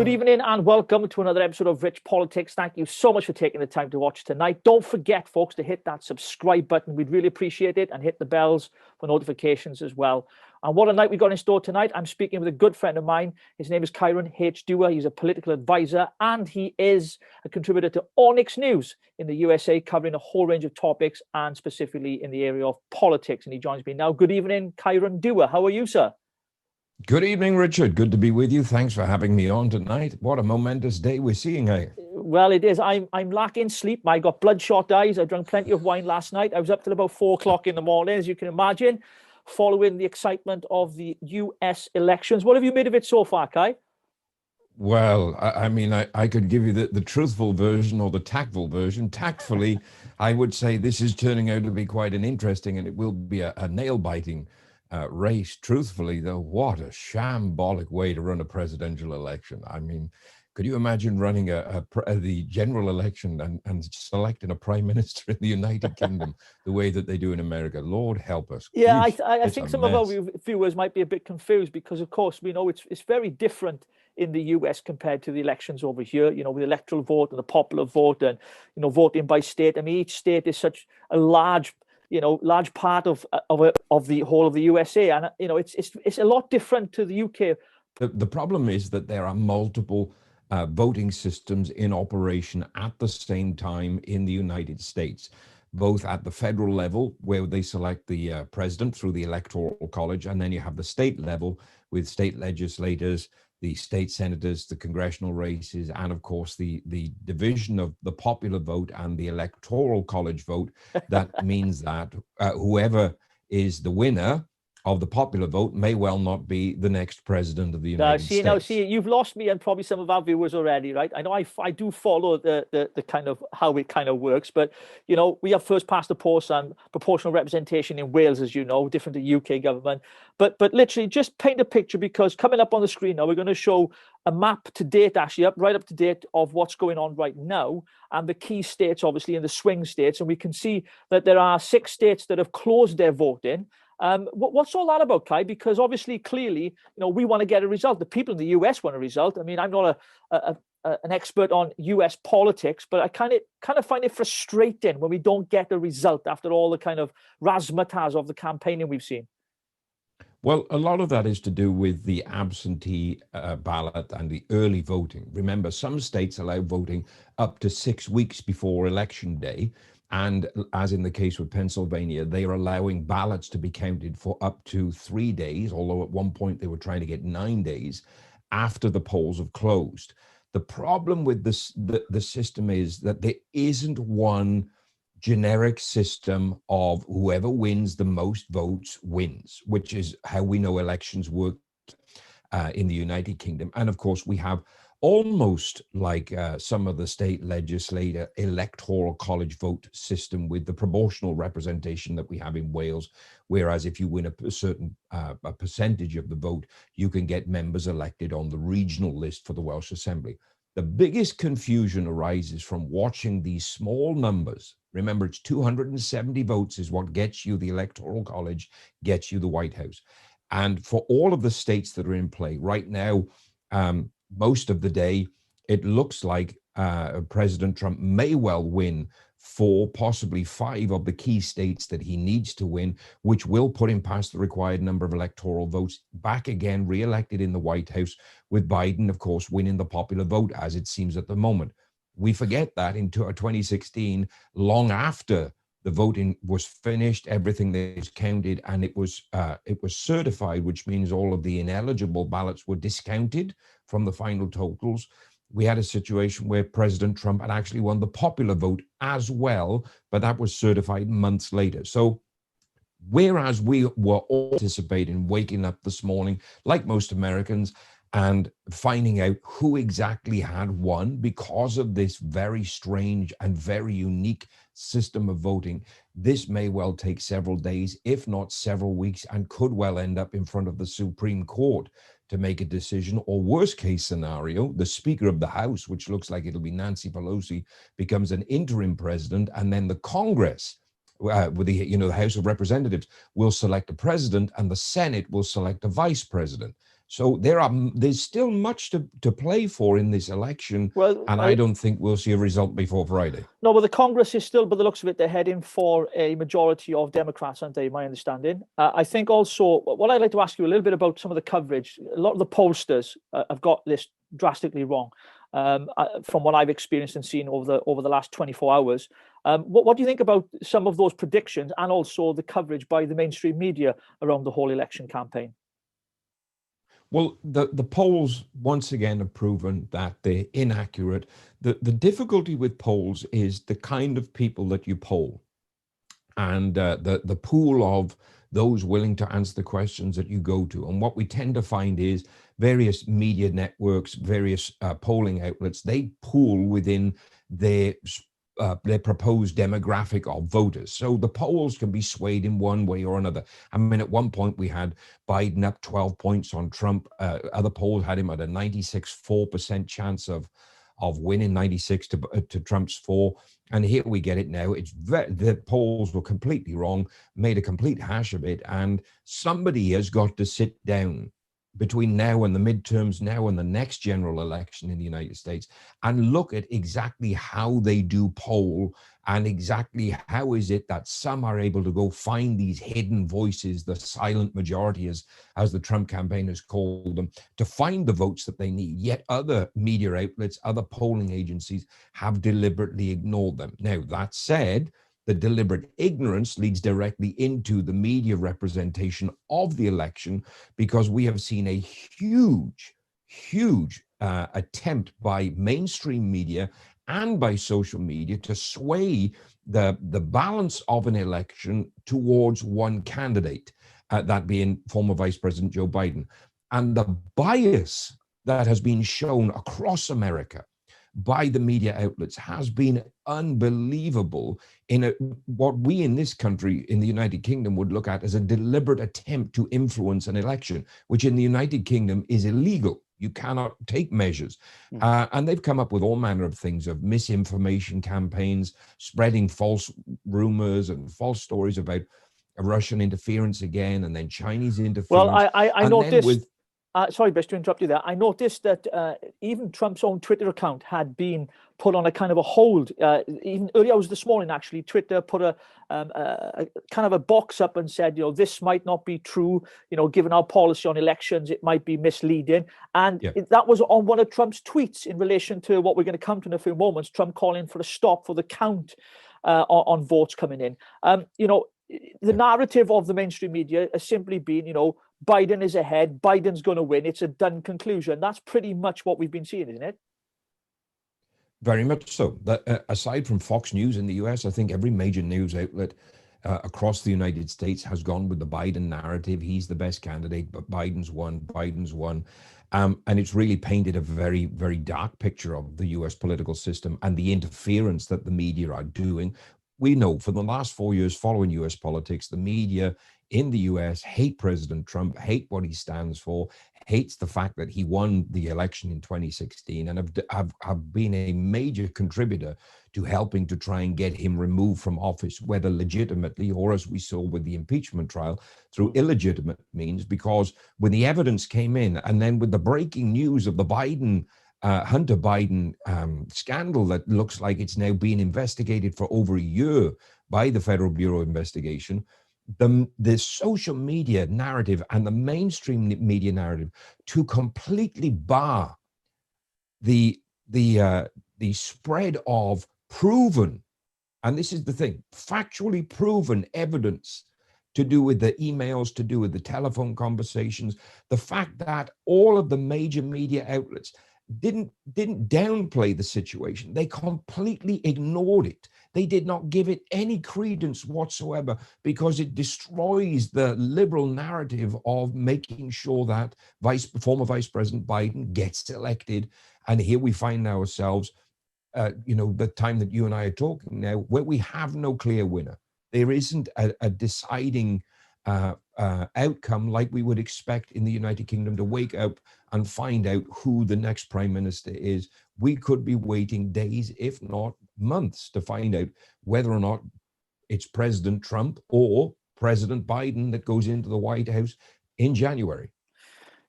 Good evening and welcome to another episode of Rich Politics. Thank you so much for taking the time to watch tonight. Don't forget, folks, to hit that subscribe button. We'd really appreciate it, and hit the bells for notifications as well. And what a night we got in store tonight. I'm speaking with a good friend of mine. His name is Ceirion H. Dewar. He's a political advisor and he is a contributor to Onyx News in the USA, covering a whole range of topics and specifically in the area of politics. And he joins me now. Good evening, Ceirion Dewar. How are you, sir? Good evening, Richard. Good to be with you. Thanks for having me on tonight. What a momentous day we're seeing here. Well, it is. I'm lacking sleep. I got bloodshot eyes. I drank plenty of wine last night. I was up till about 4 o'clock in the morning, as you can imagine, following the excitement of the US elections. What have you made of it so far, Kai? Well, I could give you the truthful version or the tactful version. Tactfully, I would say this is turning out to be quite an interesting, and it will be a nail-biting race. Truthfully, though, what a shambolic way to run a presidential election. I mean, could you imagine running the general election and selecting a prime minister in the United Kingdom the way that they do in America? Lord help us. Yeah, I think some of our viewers might be a bit confused because, of course, we know it's very different in the US compared to the elections over here, you know, with the electoral vote and the popular vote and, you know, voting by state. I mean, each state is such a large part of the whole of the USA, and you know it's a lot different to the UK. The problem is that there are multiple voting systems in operation at the same time in the United States, both at the federal level where they select the president through the Electoral College, and then you have the state level with state legislators, the state senators, the congressional races, and of course the division of the popular vote and the Electoral College vote. That means that whoever is the winner of the popular vote may well not be the next president of the United States. Now, you've lost me and probably some of our viewers already, right? I know I do follow the kind of how it kind of works, but you know, we have first past the post and proportional representation in Wales, as you know, different to UK government. But literally just paint a picture, because coming up on the screen now, we're going to show a map to date, actually right up to date of what's going on right now, and the key states, obviously, in the swing states. And we can see that there are 6 states that have closed their voting. What's all that about, Kai? Because obviously, clearly, you know, we want to get a result. The people in the US want a result. I mean, I'm not an expert on US politics, but I kind of find it frustrating when we don't get a result after all the kind of razzmatazz of the campaigning we've seen. Well, a lot of that is to do with the absentee ballot and the early voting. Remember, some states allow voting up to 6 weeks before election day. And as in the case with Pennsylvania, they are allowing ballots to be counted for up to 3 days, although at one point they were trying to get 9 days after the polls have closed. The problem with this, the system is that there isn't one generic system of whoever wins the most votes wins, which is how we know elections work in the United Kingdom. And of course, we have almost like some of the state legislator electoral college vote system with the proportional representation that we have in Wales, whereas if you win a certain a percentage of the vote, you can get members elected on the regional list for the Welsh Assembly. The biggest confusion arises from watching these small numbers. Remember, it's 270 votes is what gets you the Electoral College, gets you the White House. And for all of the states that are in play right now, most of the day, it looks like President Trump may well win 4, possibly 5 of the key states that he needs to win, which will put him past the required number of electoral votes, back again, re-elected in the White House, with Biden, of course, winning the popular vote, as it seems at the moment. We forget that in 2016, long after the voting was finished, everything that was counted, and it was certified, which means all of the ineligible ballots were discounted from the final totals. We had a situation where President Trump had actually won the popular vote as well, but that was certified months later. So whereas we were all anticipating waking up this morning, like most Americans, and finding out who exactly had won because of this very strange and very unique system of voting, this may well take several days, if not several weeks, and could well end up in front of the Supreme Court to make a decision. Or worst case scenario, the Speaker of the House, which looks like it'll be Nancy Pelosi, becomes an interim president, and then the Congress, with the House of Representatives, will select a president, and the Senate will select a vice president. So there's still much to play for in this election, Well, and I don't think we'll see a result before Friday. No, but the Congress is still, by the looks of it, they're heading for a majority of Democrats, aren't they? My understanding. I think also what I'd like to ask you a little bit about some of the coverage. A lot of the pollsters have got this drastically wrong, from what I've experienced and seen over the last 24 hours. What do you think about some of those predictions and also the coverage by the mainstream media around the whole election campaign? Well, the polls once again have proven that they're inaccurate. The difficulty with polls is the kind of people that you poll, and the pool of those willing to answer the questions that you go to. And what we tend to find is various media networks, various polling outlets, they pool within their proposed demographic of voters. So the polls can be swayed in one way or another. I mean, at one point we had Biden up 12 points on Trump. Other polls had him at a 96.4% chance of winning, 96 to Trump's 4. And here we get it now. The polls were completely wrong, made a complete hash of it. And somebody has got to sit down between now and the midterms, now and the next general election in the United States, and look at exactly how they do poll and exactly how is it that some are able to go find these hidden voices, the silent majority, as the Trump campaign has called them, to find the votes that they need. Yet other media outlets, other polling agencies have deliberately ignored them. Now, that said, the deliberate ignorance leads directly into the media representation of the election, because we have seen a huge attempt by mainstream media and by social media to sway the balance of an election towards one candidate, that being former Vice President Joe Biden. And the bias that has been shown across America by the media outlets has been unbelievable in what we in this country, in the United Kingdom, would look at as a deliberate attempt to influence an election, which in the United Kingdom is illegal. You cannot take measures. And they've come up with all manner of things, of misinformation campaigns, spreading false rumors and false stories about Russian interference again, and then Chinese interference. Well, I noticed, sorry, Bess, to interrupt you there. I noticed that even Trump's own Twitter account had been put on a kind of a hold. Even early hours this morning, actually, Twitter put a kind of a box up and said, this might not be true. Given our policy on elections, it might be misleading. And that was on one of Trump's tweets in relation to what we're going to come to in a few moments. Trump calling for a stop for the count on votes coming in. The narrative of the mainstream media has simply been, Biden is ahead, Biden's going to win, it's a done conclusion. That's pretty much what we've been seeing, isn't it? Very much so. Aside from Fox News in the US, I think every major news outlet across the United States has gone with the Biden narrative. He's the best candidate, but Biden's won. And it's really painted a very, very dark picture of the US political system and the interference that the media are doing. We know for the last 4 years following US politics, the media in the US hate President Trump, hate what he stands for, hates the fact that he won the election in 2016, and have been a major contributor to helping to try and get him removed from office, whether legitimately or, as we saw with the impeachment trial, through illegitimate means. Because when the evidence came in, and then with the breaking news of the Hunter Biden scandal that looks like it's now being investigated for over a year by the Federal Bureau of Investigation, the social media narrative and the mainstream media narrative to completely bar the spread of proven, and this is the thing, factually proven evidence to do with the emails, to do with the telephone conversations, the fact that all of the major media outlets didn't downplay the situation. They completely ignored it. They did not give it any credence whatsoever, because it destroys the liberal narrative of making sure that former Vice President Biden gets elected. And here we find ourselves, the time that you and I are talking now, where we have no clear winner. There isn't a deciding outcome like we would expect in the United Kingdom to wake up and find out who the next prime minister is. We could be waiting days, if not months, to find out whether or not it's President Trump or President Biden that goes into the White House in January.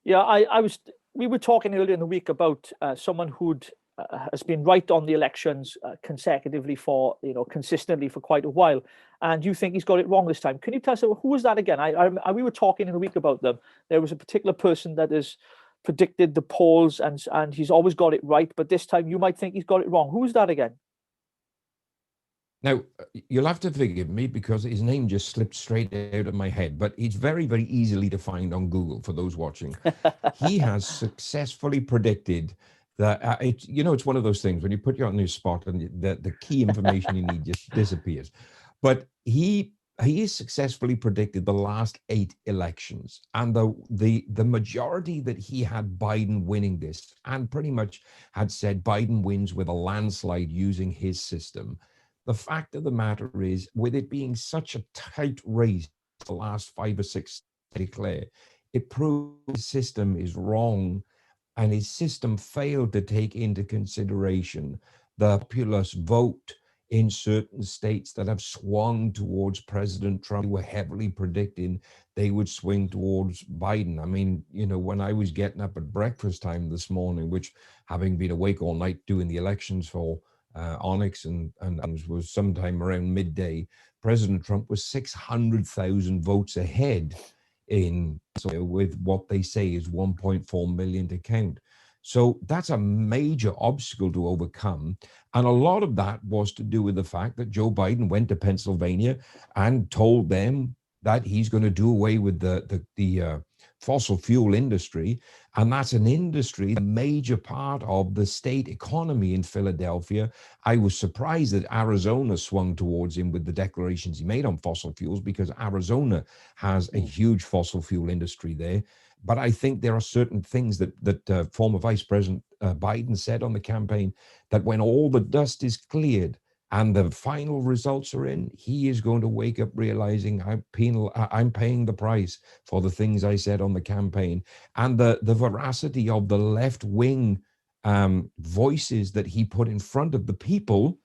Yeah, we were talking earlier in the week about someone who'd has been right on the elections consecutively for, consistently for quite a while, and you think he's got it wrong this time. Can you tell us who was that again? We were talking in the week about them. There was a particular person that has predicted the polls, and he's always got it right, but this time you might think he's got it wrong. Who's that again? Now, you'll have to forgive me because his name just slipped straight out of my head, but it's very, very easily to find on Google for those watching. He has successfully predicted that it's one of those things when you put you on your spot and the key information you need just disappears. But he has successfully predicted the last 8 elections, and the majority that he had Biden winning this, and pretty much had said Biden wins with a landslide using his system. The fact of the matter is, with it being such a tight race, the last 5 or 6 declare, it proves the system is wrong, and his system failed to take into consideration the populist vote in certain states that have swung towards President Trump. They were heavily predicting they would swing towards Biden. I mean, when I was getting up at breakfast time this morning, which, having been awake all night doing the elections for Onyx and was sometime around midday, President Trump was 600,000 votes ahead with what they say is 1.4 million to count. So that's a major obstacle to overcome. And a lot of that was to do with the fact that Joe Biden went to Pennsylvania and told them that he's going to do away with the fossil fuel industry. And that's an industry, a major part of the state economy in Philadelphia. I was surprised that Arizona swung towards him with the declarations he made on fossil fuels, because Arizona has a huge fossil fuel industry there. But I think there are certain things that former Vice President Biden said on the campaign, that when all the dust is cleared and the final results are in, he is going to wake up realizing I'm paying the price for the things I said on the campaign. And the veracity of the left-wing voices that he put in front of the people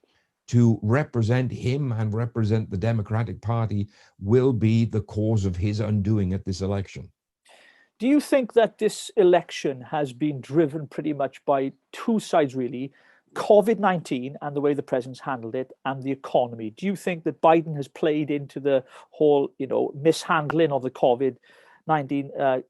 to represent him and represent the Democratic Party will be the cause of his undoing at this election. Do you think that this election has been driven pretty much by two sides, really? COVID-19 and the way the president's handled it, and the economy. Do you think that Biden has played into the whole, mishandling of the COVID-19,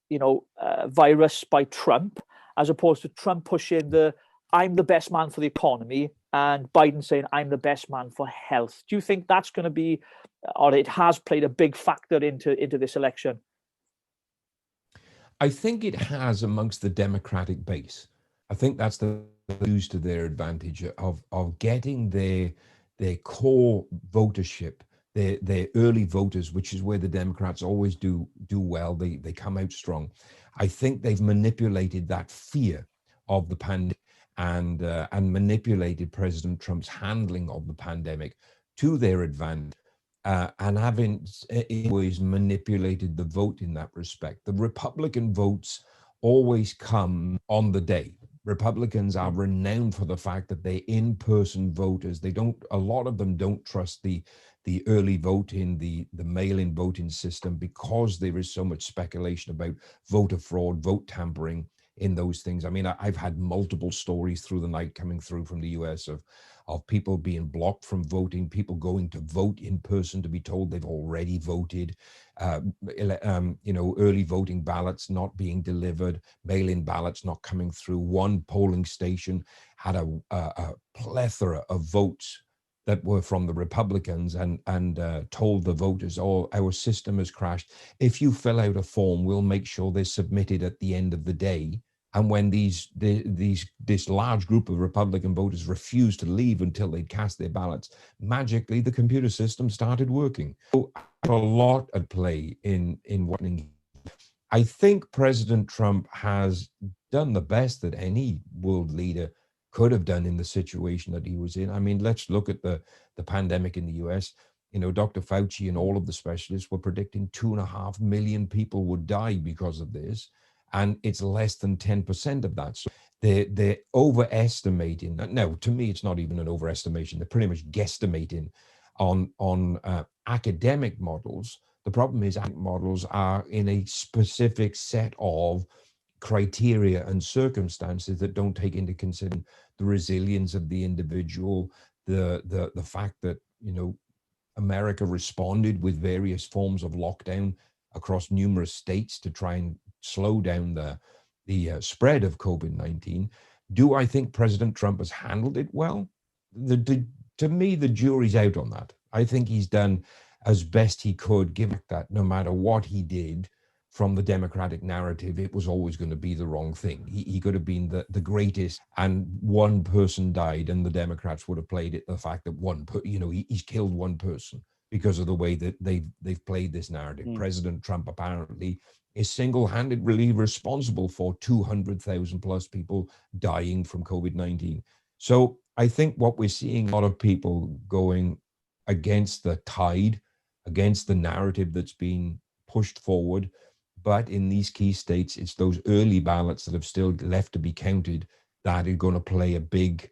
virus by Trump, as opposed to Trump pushing I'm the best man for the economy, and Biden saying I'm the best man for health? Do you think that's going to be, or it has played a big factor into this election? I think it has amongst the Democratic base. I think that's the use to their advantage of getting their core votership, their early voters, which is where the Democrats always do well. They come out strong. I think they've manipulated that fear of the pandemic and manipulated President Trump's handling of the pandemic to their advantage. And having always manipulated the vote in that respect. The Republican votes always come on the day. Republicans are renowned for the fact that they're in-person voters. A lot of them don't trust the early voting, the mail-in voting system, because there is so much speculation about voter fraud, vote tampering in those things. I mean, I've had multiple stories through the night coming through from the US of people being blocked from voting, people going to vote in person to be told they've already voted, early voting ballots not being delivered, mail-in ballots not coming through. One polling station had a plethora of votes that were from the Republicans and told the voters, oh, our system has crashed. If you fill out a form, we'll make sure they're submitted at the end of the day. And when this large group of Republican voters refused to leave until they'd cast their ballots, magically the computer system started working. So a lot at play in what I think President Trump has done the best that any world leader could have done in the situation that he was in. I mean, let's look at the pandemic in the US. Dr. Fauci and all of the specialists were predicting 2.5 million people would die because of this. And it's less than 10% of that. So they're overestimating. Now, to me, it's not even an overestimation. They're pretty much guesstimating on academic models. The problem is academic models are in a specific set of criteria and circumstances that don't take into consideration the resilience of the individual, the fact that, you know, America responded with various forms of lockdown across numerous states to try and slow down the spread of COVID-19. Do I think President Trump has handled it well? To me, the jury's out on that. I think he's done as best he could, given that no matter what he did from the Democratic narrative, it was always going to be the wrong thing. He could have been the greatest, and one person died, and the Democrats would have played it the fact that he's killed one person because of the way that they've played this narrative. President Trump apparently is single-handedly responsible for 200,000 plus people dying from COVID-19. So I think what we're seeing, a lot of people going against the tide, against the narrative that's been pushed forward. But in these key states, it's those early ballots that have still left to be counted that are going to play a big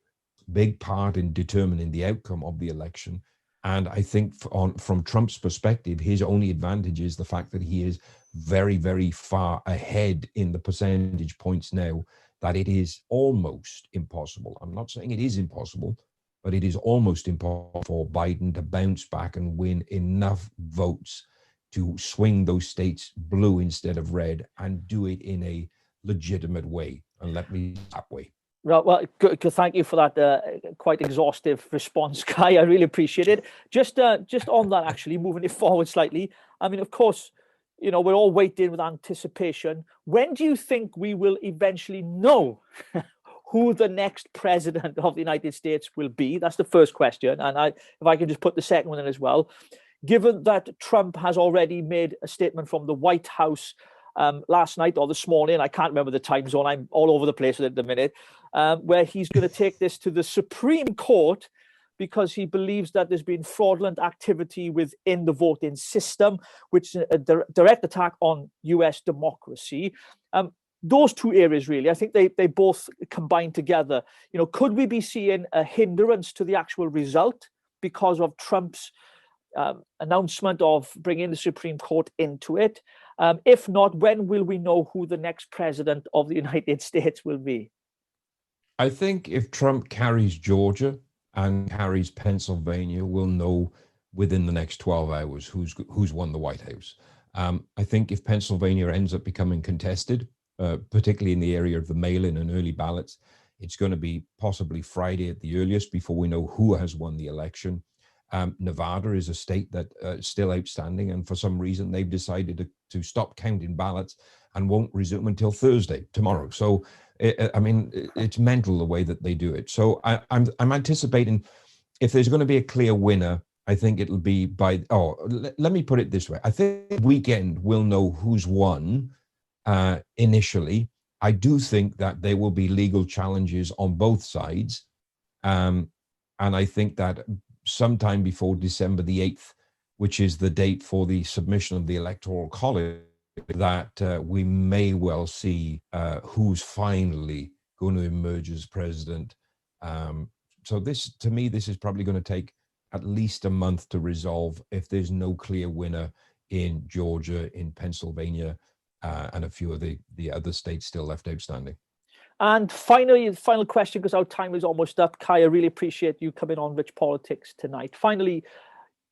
part in determining the outcome of the election. And I think from Trump's perspective, his only advantage is the fact that he is very, very far ahead in the percentage points now, that it is almost impossible. I'm not saying it is impossible, but it is almost impossible for Biden to bounce back and win enough votes to swing those states blue instead of red and do it in a legitimate way. And let me that way. Well, good. Thank you for that quite exhaustive response, Guy. I really appreciate it. Just on that, actually, moving it forward slightly. I mean, of course, you know, we're all waiting with anticipation. When do you think we will eventually know who the next president of the United States will be? That's the first question. And if I can just put the second one in as well. Given that Trump has already made a statement from the White House last night or this morning, I can't remember the time zone, I'm all over the place at the minute, where he's going to take this to the Supreme Court because he believes that there's been fraudulent activity within the voting system, which is a direct attack on US democracy. Those two areas, really, I think they both combine together. You know, could we be seeing a hindrance to the actual result because of Trump's announcement of bringing the Supreme Court into it? If not, when will we know who the next president of the United States will be? I think if Trump carries Georgia and carries Pennsylvania, we'll know within the next 12 hours who's won the White House. I think if Pennsylvania ends up becoming contested, particularly in the area of the mail-in and early ballots, it's going to be possibly Friday at the earliest before we know who has won the election. Nevada is a state that is still outstanding, and for some reason they've decided to stop counting ballots and won't resume until Thursday, tomorrow. So, it's mental the way that they do it. So I'm anticipating if there's going to be a clear winner, I think it'll be let me put it this way. I think weekend we'll know who's won initially. I do think that there will be legal challenges on both sides. And I think that sometime before December the 8th, which is the date for the submission of the Electoral College, that we may well see who's finally going to emerge as president. So this, to me, this is probably going to take at least a month to resolve if there's no clear winner in Georgia, in Pennsylvania, and a few of the other states still left outstanding. And finally, the final question, because our time is almost up. Kai, I really appreciate you coming on Rich Politics tonight. Finally,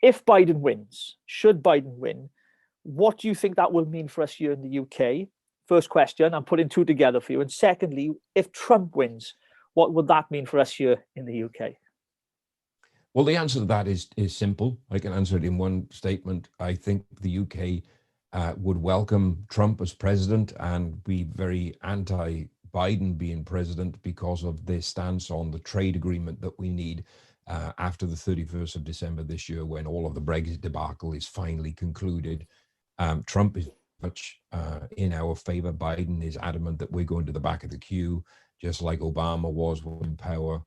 if Biden wins, should Biden win, what do you think that will mean for us here in the UK? First question, I'm putting two together for you. And secondly, if Trump wins, what would that mean for us here in the UK? Well, the answer to that is simple. I can answer it in one statement. I think the UK would welcome Trump as president and be very anti-Biden being president because of their stance on the trade agreement that we need after the 31st of December this year, when all of the Brexit debacle is finally concluded. Trump is much in our favor. Biden is adamant that we're going to the back of the queue, just like Obama was in power,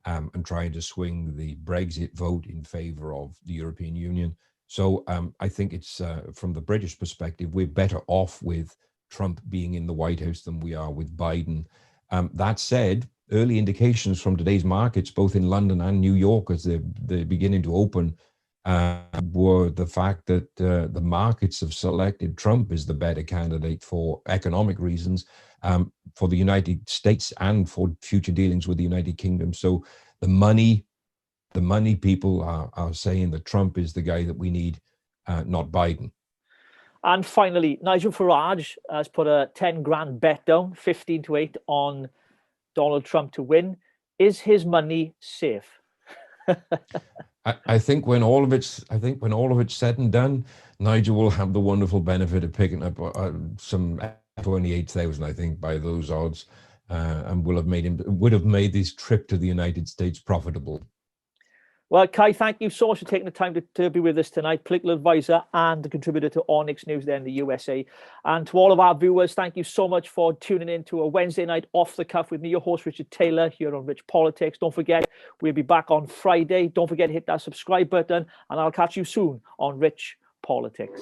and trying to swing the Brexit vote in favor of the European Union. So I think it's, from the British perspective, we're better off with Trump being in the White House than we are with Biden. That said, early indications from today's markets, both in London and New York, as they're beginning to open, were the fact that the markets have selected Trump as the better candidate for economic reasons, for the United States and for future dealings with the United Kingdom. So the money people are saying that Trump is the guy that we need, not Biden. And finally, Nigel Farage has put a 10 grand bet down, 15-8 on Donald Trump to win. Is his money safe? I think when all of it's said and done, Nigel will have the wonderful benefit of picking up some 28,000, I think, by those odds, and would have made this trip to the United States profitable. Well, Kai, thank you so much for taking the time to be with us tonight. Political advisor and a contributor to Onyx News there in the USA. And to all of our viewers, thank you so much for tuning in to a Wednesday night off the cuff with me, your host, Richard Taylor, here on Rich Politics. Don't forget, we'll be back on Friday. Don't forget to hit that subscribe button, and I'll catch you soon on Rich Politics.